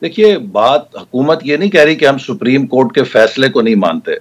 देखिए, बात हुकूमत ये नहीं कह रही कि हम सुप्रीम कोर्ट के फैसले को नहीं मानते।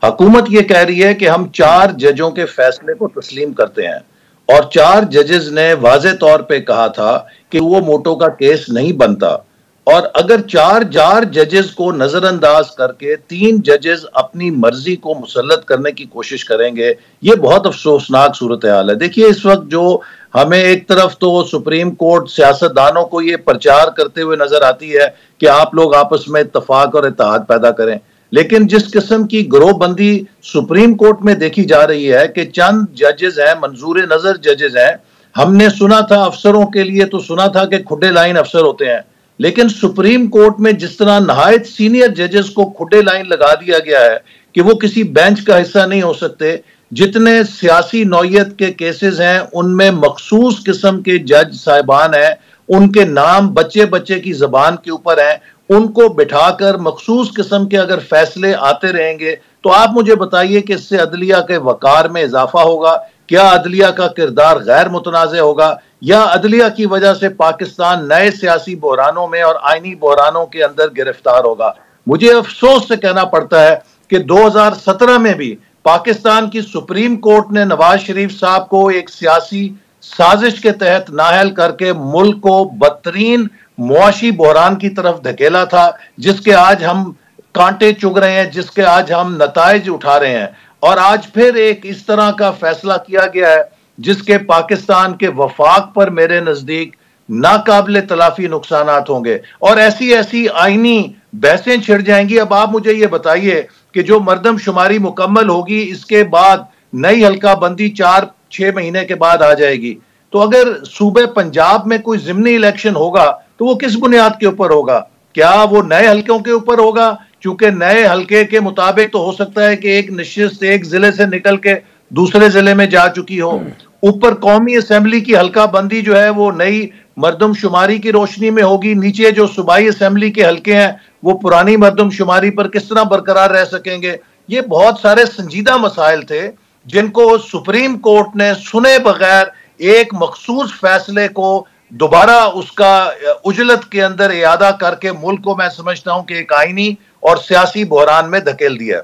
हुकूमत ये कह रही है कि हम 4 जजों के फैसले को तस्लीम करते हैं और 4 जजेस ने वाज़े तौर पे कहा था कि वो मोटो का केस नहीं बनता। और अगर 4 जजेस को नजरअंदाज करके 3 जजेस अपनी मर्जी को मुसल्लत करने की कोशिश करेंगे, ये बहुत अफसोसनाक सूरत हाल है। देखिए, इस वक्त जो हमें एक तरफ तो सुप्रीम कोर्ट सियासतदानों को ये प्रचार करते हुए नजर आती है कि आप लोग आपस में इत्तफाक और इत्तेहाद पैदा करें, लेकिन जिस किस्म की गिरोहबंदी सुप्रीम कोर्ट में देखी जा रही है कि चंद जजेस हैं, मंजूर नजर जजेस हैं। हमने सुना था अफसरों के लिए तो सुना था कि खुडे लाइन अफसर होते हैं, लेकिन सुप्रीम कोर्ट में जिस तरह नहायत सीनियर जजेस को खुडे लाइन लगा दिया गया है कि वो किसी बेंच का हिस्सा नहीं हो सकते। जितने सियासी नौयत के केसेस हैं उनमें मखसूस किस्म के जज साहिबान हैं, उनके नाम बच्चे बच्चे की जबान के ऊपर हैं। उनको बिठाकर मखसूस किस्म के अगर फैसले आते रहेंगे तो आप मुझे बताइए कि इससे अदलिया के वकार में इजाफा होगा? क्या अदलिया का किरदार गैर मुतनाज़ होगा, या अदलिया की वजह से पाकिस्तान नए सियासी बहरानों में और आइनी बहरानों के अंदर गिरफ्तार होगा? मुझे अफसोस से कहना पड़ता है कि 2017 में भी पाकिस्तान की सुप्रीम कोर्ट ने नवाज शरीफ साहब को एक सियासी साजिश के तहत नाअहल करके मुल्क को बदतरीन मुआशी बहरान की तरफ धकेला था, जिसके आज हम कांटे चुग रहे हैं, जिसके आज हम नताइज उठा रहे हैं। और आज फिर एक इस तरह का फैसला किया गया है जिसके पाकिस्तान के वफाक पर मेरे नजदीक नाकाबिले तलाफी नुकसानात होंगे और ऐसी ऐसी आईनी बहसें छिड़ जाएंगी। अब आप मुझे ये बताइए कि जो मर्दमशुमारी मुकम्मल होगी, इसके बाद नई हल्का बंदी 4-6 महीने के बाद आ जाएगी। तो अगर सूबे पंजाब में कोई जिमनी इलेक्शन होगा तो वो किस बुनियाद के ऊपर होगा? क्या वो नए हल्कों के ऊपर होगा? चूंकि नए हल्के के मुताबिक तो हो सकता है कि एक नशिस्त एक जिले से निकल के दूसरे जिले में जा चुकी हो। ऊपर कौमी असेंबली की हल्का बंदी जो है वो नई मर्दमशुमारी की रोशनी में होगी, नीचे जो सूबाई असेंबली के हल्के हैं वो पुरानी मर्दमशुमारी पर किस तरह बरकरार रह सकेंगे? ये बहुत सारे संजीदा मसाइल थे जिनको सुप्रीम कोर्ट ने सुने बगैर एक मखसूस फैसले को दोबारा उसका उजलत के अंदर इयादा करके मुल्क को मैं समझता हूं कि एक आईनी और सियासी बहरान में धकेल दिया।